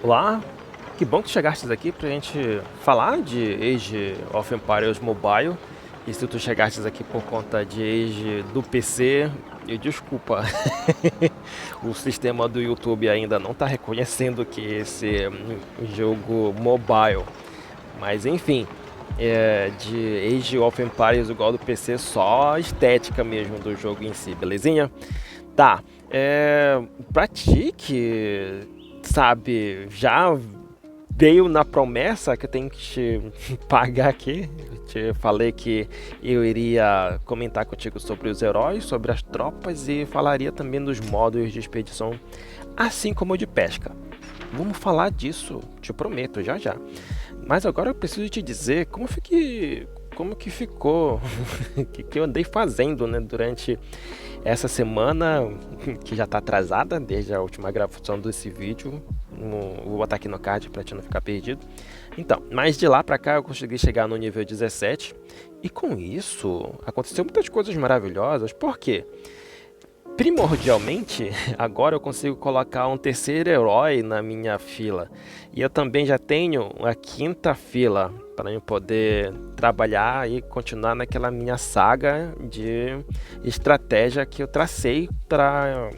Olá, que bom que chegastes aqui pra gente falar de Age of Empires Mobile. E se tu chegastes aqui por conta de Age do PC, eu desculpa, o sistema do YouTube ainda não está reconhecendo que esse é um jogo mobile. Mas enfim, de Age of Empires igual do PC, só a estética mesmo do jogo em si, belezinha? Tá, pra ti que sabe, já veio na promessa que eu tenho que te pagar aqui. Eu te falei que eu iria comentar contigo sobre os heróis, sobre as tropas e falaria também dos modos de expedição, assim como o de pesca. Vamos falar disso, te prometo, já já. Mas agora eu preciso te dizer como que ficou, o que eu andei fazendo, né, durante essa semana, que já está atrasada desde a última gravação desse vídeo. Vou botar aqui no card para te não ficar perdido. Então, mas de lá para cá eu consegui chegar no nível 17 e com isso aconteceu muitas coisas maravilhosas. Por quê? Primordialmente, agora eu consigo colocar um terceiro herói na minha fila. E eu também já tenho a quinta fila para eu poder trabalhar e continuar naquela minha saga de estratégia que eu tracei para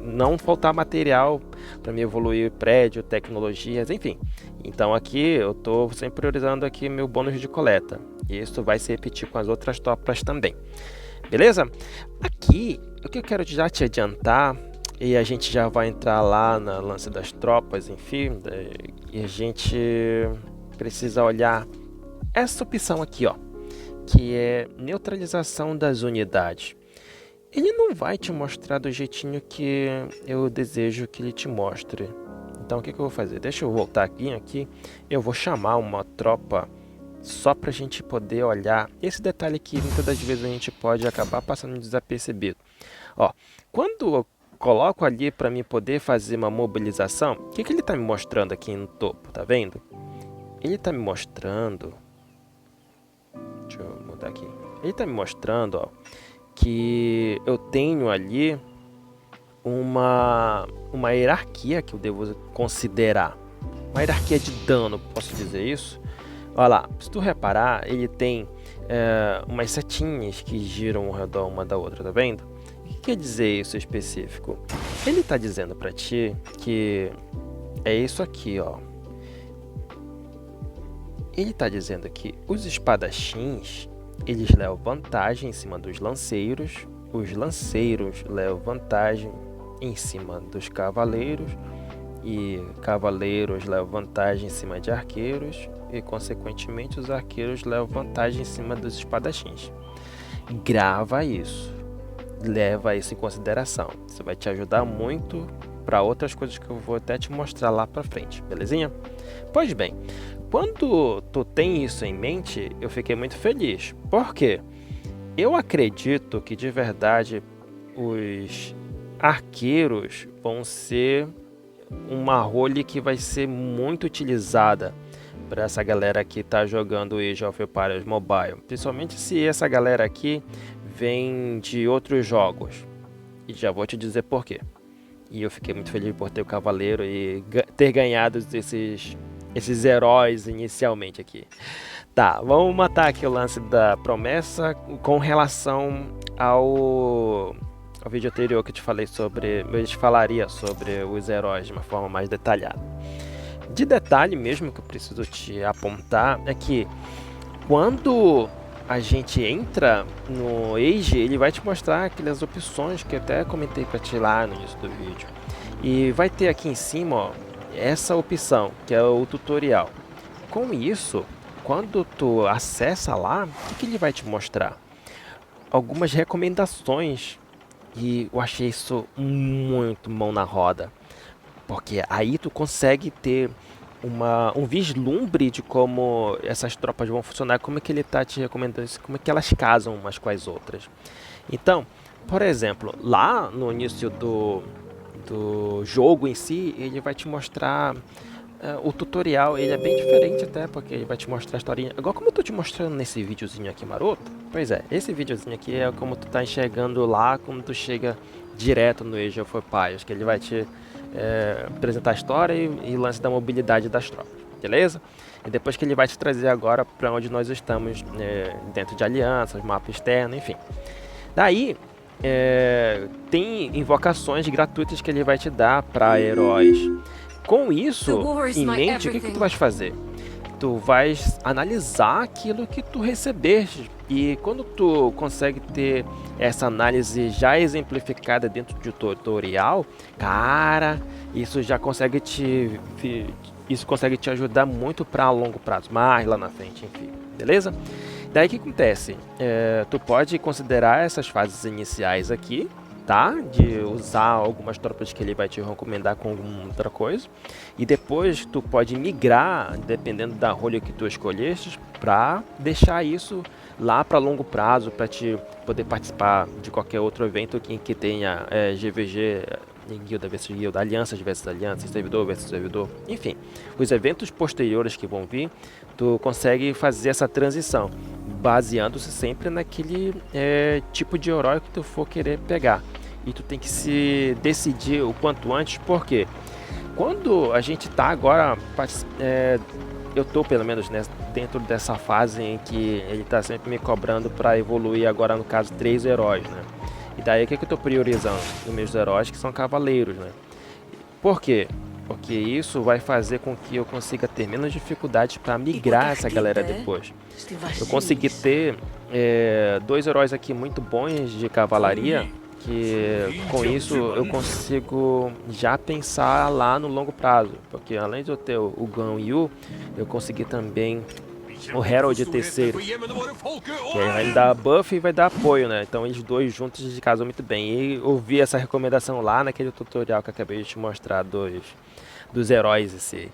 não faltar material para me evoluir prédio, tecnologias, enfim. Então aqui eu estou sempre priorizando aqui meu bônus de coleta. E isso vai se repetir com as outras tropas também. Beleza? Aqui, o que eu quero já te adiantar, e a gente já vai entrar lá no lance das tropas, enfim, e a gente precisa olhar essa opção aqui, ó, que é neutralização das unidades. Ele não vai te mostrar do jeitinho que eu desejo que ele te mostre. Então o que eu vou fazer? Deixa eu voltar aqui, eu vou chamar uma tropa só para a gente poder olhar esse detalhe que muitas das vezes a gente pode acabar passando desapercebido. Ó, quando eu coloco ali para mim poder fazer uma mobilização, o que ele está me mostrando aqui no topo, tá vendo? Ele está me mostrando, deixa eu mudar aqui, ele está me mostrando, ó, que eu tenho ali uma hierarquia que eu devo considerar, uma hierarquia de dano, posso dizer isso? Olha lá, se tu reparar, ele tem umas setinhas que giram ao redor uma da outra, tá vendo? O que quer dizer isso específico? Ele está dizendo para ti que é isso aqui, ó. Ele está dizendo que os espadachins, eles levam vantagem em cima dos lanceiros, os lanceiros levam vantagem em cima dos cavaleiros, e cavaleiros levam vantagem em cima de arqueiros, e consequentemente os arqueiros levam vantagem em cima dos espadachins. Grava isso, leva isso em consideração, isso vai te ajudar muito para outras coisas que eu vou até te mostrar lá para frente, belezinha? Pois bem, quando tu tem isso em mente, eu fiquei muito feliz, porque eu acredito que de verdade os arqueiros vão ser uma role que vai ser muito utilizada para essa galera que está jogando Age of Empires Mobile, principalmente se essa galera aqui vem de outros jogos, e já vou te dizer por quê. E eu fiquei muito feliz por ter o cavaleiro e ter ganhado esses heróis inicialmente aqui. Tá, vamos matar aqui o lance da promessa com relação ao vídeo anterior que eu te falei sobre, eu te falaria sobre os heróis de uma forma mais detalhada. De detalhe mesmo que eu preciso te apontar é que quando a gente entra no Age, ele vai te mostrar aquelas opções que eu até comentei para ti lá no início do vídeo. E vai ter aqui em cima, ó, essa opção, que é o tutorial. Com isso, quando tu acessa lá, o que ele vai te mostrar? Algumas recomendações, e eu achei isso muito mão na roda, porque aí tu consegue ter um vislumbre de como essas tropas vão funcionar, como é que ele está te recomendando isso, como é que elas casam umas com as outras. Então, por exemplo, lá no início do jogo em si, ele vai te mostrar o tutorial, ele é bem diferente até, porque ele vai te mostrar a historinha. Igual como eu tô te mostrando nesse videozinho aqui maroto. Pois é, esse videozinho aqui é como tu tá enxergando lá, quando tu chega direto no Age of Empires, que ele vai te apresentar a história e lance da mobilidade das tropas, beleza? E depois que ele vai te trazer agora para onde nós estamos, dentro de alianças, mapa externo, enfim. Daí, tem invocações gratuitas que ele vai te dar para heróis. Com isso em mente, o que tu vais fazer? Tu vais analisar aquilo que tu recebeste. E quando tu consegue ter essa análise já exemplificada dentro de um tutorial, cara, isso consegue te ajudar muito para longo prazo, mais lá na frente, enfim, beleza? Daí o que acontece? Tu pode considerar essas fases iniciais aqui, tá? De usar algumas tropas que ele vai te recomendar com alguma outra coisa. E depois tu pode migrar, dependendo da rolha que tu escolheste, para deixar isso lá para longo prazo, para te poder participar de qualquer outro evento que tenha GVG, guilda versus guilda, alianças versus alianças, servidor versus servidor, enfim. Os eventos posteriores que vão vir, tu consegue fazer essa transição, baseando-se sempre naquele tipo de herói que tu for querer pegar. E tu tem que se decidir o quanto antes, porque quando a gente tá agora, eu tô pelo menos dentro dessa fase em que ele tá sempre me cobrando para evoluir agora, no caso, 3 heróis, né? E daí o que eu tô priorizando? Os meus heróis que são cavaleiros, né? Por quê? Porque isso vai fazer com que eu consiga ter menos dificuldades para migrar essa galera depois. Eu consegui ter 2 heróis aqui muito bons de cavalaria, que com isso eu consigo já pensar lá no longo prazo. Porque além de eu ter o Guan Yu, eu consegui também o Herald terceiro, que aí vai dar buff e vai dar apoio, né? Então eles dois juntos de casam muito bem. E eu vi essa recomendação lá naquele tutorial que eu acabei de te mostrar dos heróis esse.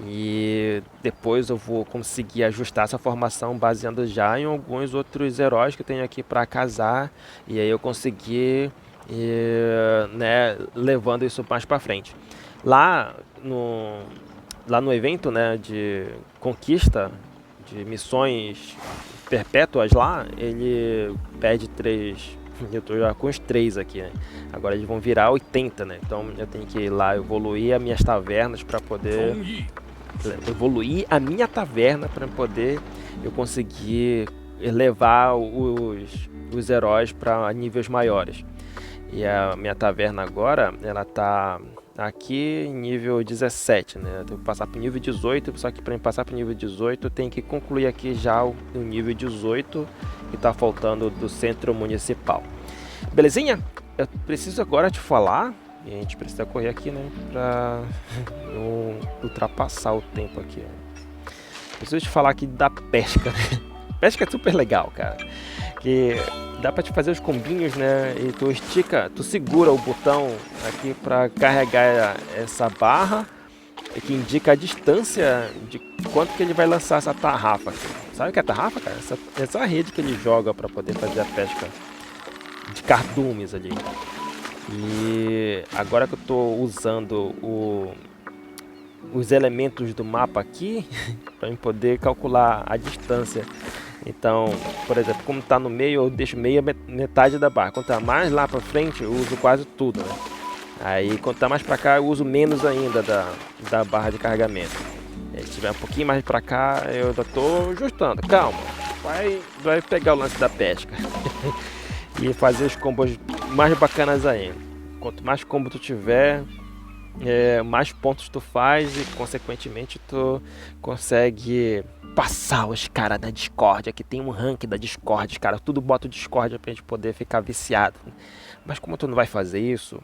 E depois eu vou conseguir ajustar essa formação baseando já em alguns outros heróis que eu tenho aqui para casar. E aí eu conseguir né, levando isso mais para frente. Lá no evento, né, de conquista, de missões perpétuas lá, ele pede 3. Eu tô já com os 3 aqui, né? Agora eles vão virar 80, né? Então eu tenho que ir lá evoluir as minhas tavernas para poder eu conseguir levar os heróis para níveis maiores. E a minha taverna agora, ela tá aqui em nível 17, né? Eu tenho que passar para o nível 18, só que para passar para o nível 18 eu tenho que concluir aqui já o nível 18 que está faltando do centro municipal. Belezinha? Eu preciso agora te falar, e a gente precisa correr aqui, né? Para não ultrapassar o tempo aqui. Preciso te falar aqui da pesca, né? Pesca é super legal, cara. Que dá pra te fazer os combinhos, né? E tu segura o botão aqui pra carregar essa barra que indica a distância de quanto que ele vai lançar essa tarrafa aqui. Sabe o que é tarrafa, cara? Essa rede que ele joga pra poder fazer a pesca de cardumes ali. E agora que eu tô usando os elementos do mapa aqui para poder calcular a distância. Então, por exemplo, como está no meio, eu deixo metade da barra. Quando está mais lá para frente, eu uso quase tudo, né? Aí, quando está mais para cá, eu uso menos ainda da barra de carregamento. Se tiver um pouquinho mais para cá, eu ainda estou ajustando. Calma, vai pegar o lance da pesca e fazer os combos mais bacanas ainda. Quanto mais combo tu tiver, mais pontos tu faz e consequentemente tu consegue passar os caras da Discord. Aqui tem um rank da Discord, cara, tudo bota o Discord pra gente poder ficar viciado. Mas como tu não vai fazer isso,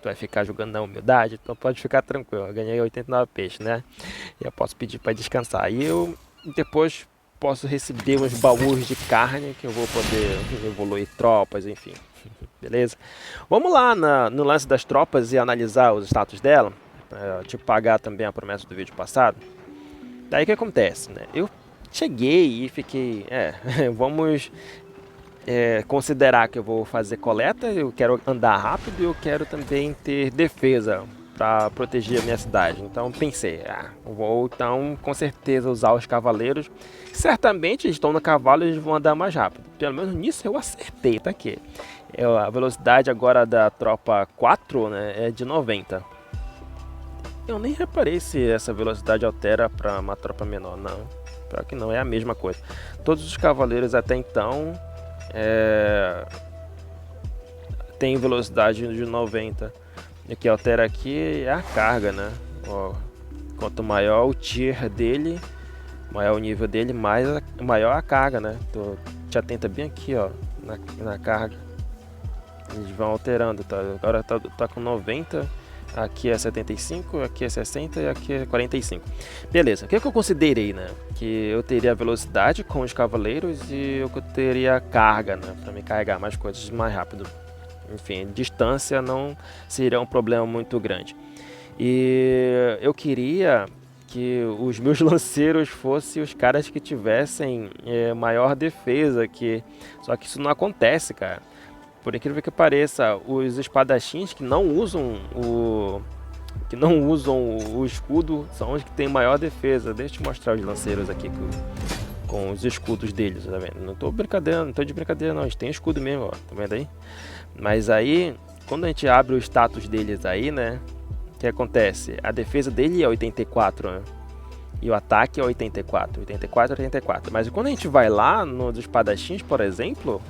tu vai ficar jogando na humildade, então pode ficar tranquilo. Eu ganhei 89 peixes, né? E eu posso pedir para descansar. E eu depois posso receber uns baús de carne que eu vou poder evoluir tropas, enfim. Beleza? Vamos lá no lance das tropas e analisar os status dela. Pra te pagar também a promessa do vídeo passado. Daí o que acontece, né? Eu cheguei e fiquei... vamos considerar que eu vou fazer coleta, eu quero andar rápido e eu quero também ter defesa para proteger a minha cidade. Então pensei, vou então com certeza usar os cavaleiros. Certamente eles estão no cavalo e eles vão andar mais rápido. Pelo menos nisso eu acertei, tá aqui. A velocidade agora da tropa 4, né, é de 90. Eu nem reparei se essa velocidade altera para uma tropa menor, não. Pior que não, é a mesma coisa. Todos os cavaleiros até então têm velocidade de 90. E o que altera aqui é a carga, né? Ó, quanto maior o tier dele, maior o nível dele, maior a carga, né? Tu te atenta bem aqui, ó, na carga. Eles vão alterando, tá? Agora tá com 90, aqui é 75, aqui é 60 e aqui é 45. Beleza, o que eu considerei, né? Que eu teria velocidade com os cavaleiros e eu teria carga, né? Pra me carregar mais coisas mais rápido. Enfim, distância não seria um problema muito grande. E eu queria que os meus lanceiros fossem os caras que tivessem maior defesa, só que isso não acontece, cara. Por incrível que pareça, os espadachins que não usam o escudo são os que têm maior defesa. Deixa eu te mostrar os lanceiros aqui com os escudos deles, tá vendo? Não tô de brincadeira não, eles têm escudo mesmo, ó, tá vendo aí? Mas aí, quando a gente abre o status deles aí, né, o que acontece? A defesa dele é 84, né? E o ataque é 84, 84, 84. Mas quando a gente vai lá nos espadachins, por exemplo,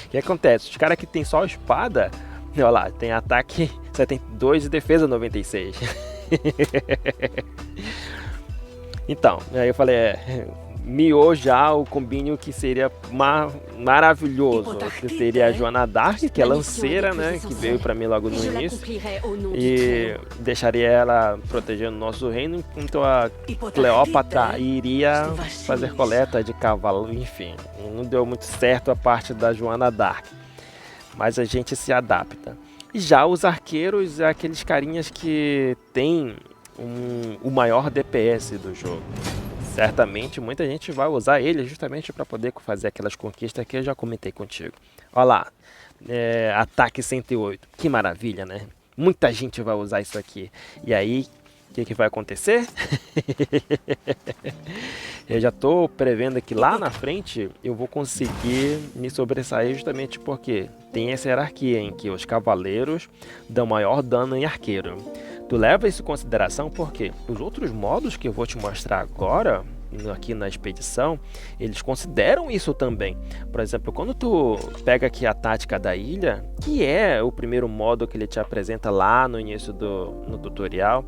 o que acontece? Os caras que tem só espada, olha lá, tem ataque 72 e defesa 96. Então, aí eu falei, miou já o combinho que seria maravilhoso, que seria a Joana Dark, que é lanceira, né, que veio pra mim logo no início, e deixaria ela protegendo o nosso reino, enquanto a Cleópatra iria fazer coleta de cavalo, enfim, não deu muito certo a parte da Joana Dark, mas a gente se adapta. E já os arqueiros, é aqueles carinhas que tem o maior DPS do jogo. Certamente muita gente vai usar ele justamente para poder fazer aquelas conquistas que eu já comentei contigo. Olha lá, ataque 108, que maravilha, né? Muita gente vai usar isso aqui. E aí, o que vai acontecer? Eu já estou prevendo que lá na frente eu vou conseguir me sobressair justamente porque tem essa hierarquia em que os cavaleiros dão maior dano em arqueiro. Tu leva isso em consideração porque os outros modos que eu vou te mostrar agora, aqui na expedição, eles consideram isso também. Por exemplo, quando tu pega aqui a tática da ilha, que é o primeiro modo que ele te apresenta lá no início no tutorial,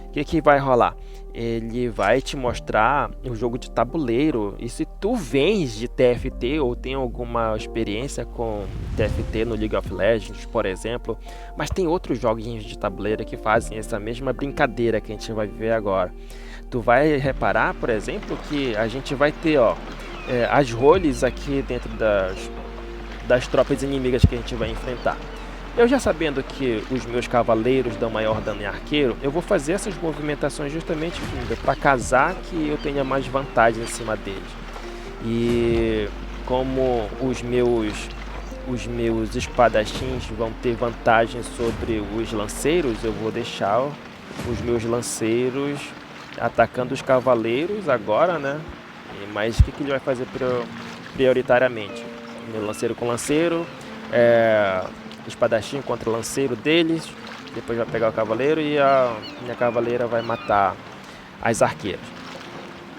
o que vai rolar? Ele vai te mostrar um jogo de tabuleiro, e se tu vens de TFT ou tem alguma experiência com TFT no League of Legends, por exemplo, mas tem outros joguinhos de tabuleiro que fazem essa mesma brincadeira que a gente vai ver agora. Tu vai reparar, por exemplo, que a gente vai ter as roles aqui dentro das tropas inimigas que a gente vai enfrentar. Eu já sabendo que os meus cavaleiros dão maior dano em arqueiro, eu vou fazer essas movimentações justamente para casar que eu tenha mais vantagem em cima deles. E como os meus espadachins vão ter vantagem sobre os lanceiros, eu vou deixar os meus lanceiros atacando os cavaleiros agora, né? Mas o que ele vai fazer prioritariamente? Meu lanceiro com lanceiro, espadachim contra o lanceiro deles, depois vai pegar o cavaleiro e a minha cavaleira vai matar as arqueiras.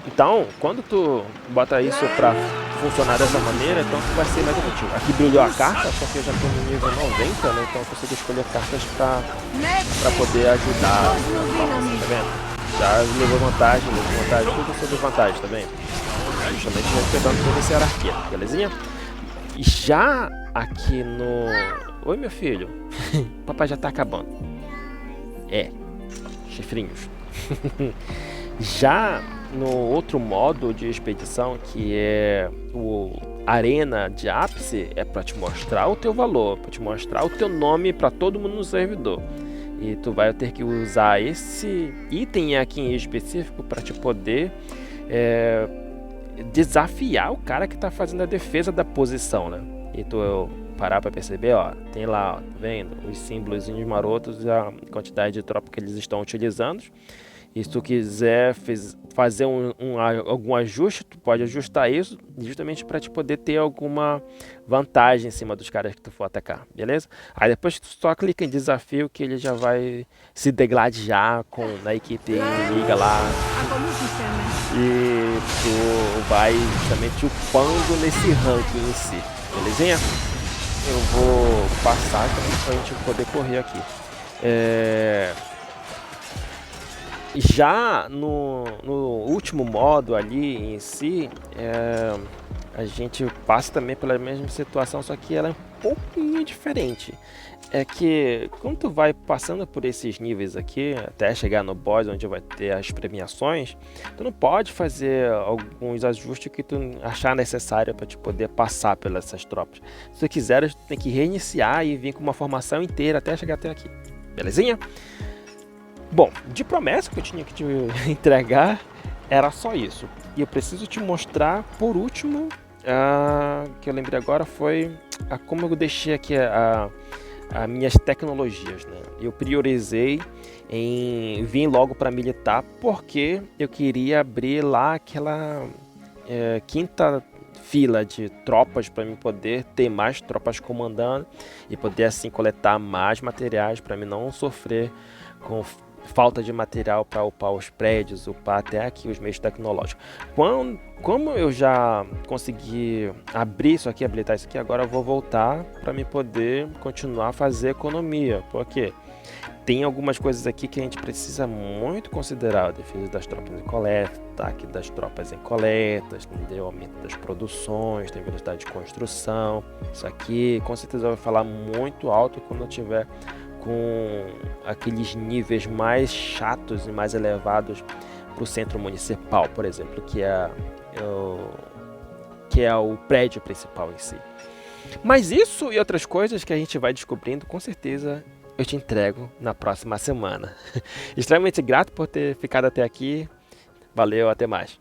Então, quando tu bota isso pra funcionar dessa maneira, então tu vai ser mais efetivo. Aqui brilhou a carta, porque eu já tô no nível 90, né? Então eu consigo escolher cartas pra poder ajudar. Tá vendo? Já levou vantagem, tudo sobre vantagem, tá vendo? Justamente respeitando toda essa hierarquia, belezinha? E já aqui no... Oi, meu filho. Papai já tá acabando. Chifrinhos. Já no outro modo de expedição, que é o Arena de Ápice, é para te mostrar o teu valor, para te mostrar o teu nome para todo mundo no servidor. E tu vai ter que usar esse item aqui em específico para te poder desafiar o cara que tá fazendo a defesa da posição, né? E tu parar para perceber, ó, tem lá, ó, tá vendo? Os símbolos marotos e a quantidade de tropa que eles estão utilizando. E se tu quiser fazer algum ajuste, tu pode ajustar isso justamente para te poder ter alguma vantagem em cima dos caras que tu for atacar, beleza? Aí depois tu só clica em desafio que ele já vai se degladiar na equipe inimiga lá e tu vai justamente upando nesse ranking em si, belezinha? Eu vou passar também para a gente poder correr aqui. Já no último modo ali em si, a gente passa também pela mesma situação, só que ela é um pouquinho diferente. É que quando tu vai passando por esses níveis aqui, até chegar no boss onde vai ter as premiações, tu não pode fazer alguns ajustes que tu achar necessário para te poder passar pelas essas tropas. Se tu quiser, tu tem que reiniciar e vir com uma formação inteira até chegar até aqui. Belezinha? Bom, de promessa que eu tinha que te entregar, era só isso. E eu preciso te mostrar, por último, que eu lembrei agora, foi como eu deixei aqui as minhas tecnologias, né? Eu priorizei em vir logo para militar, porque eu queria abrir lá aquela quinta fila de tropas para mim poder ter mais tropas comandando e poder assim coletar mais materiais para mim não sofrer com falta de material para upar os prédios, upar até aqui os meios tecnológicos. Como eu já consegui abrir isso aqui, habilitar isso aqui, agora eu vou voltar para me poder continuar a fazer economia, porque tem algumas coisas aqui que a gente precisa muito considerar: a defesa das tropas em coleta, ataque das tropas em coletas, entendeu? Aumento das produções, tem velocidade de construção. Isso aqui com certeza vai falar muito alto quando eu tiver com aqueles níveis mais chatos e mais elevados para o centro municipal, por exemplo, que é o prédio principal em si. Mas isso e outras coisas que a gente vai descobrindo, com certeza eu te entrego na próxima semana. Extremamente grato por ter ficado até aqui. Valeu, até mais.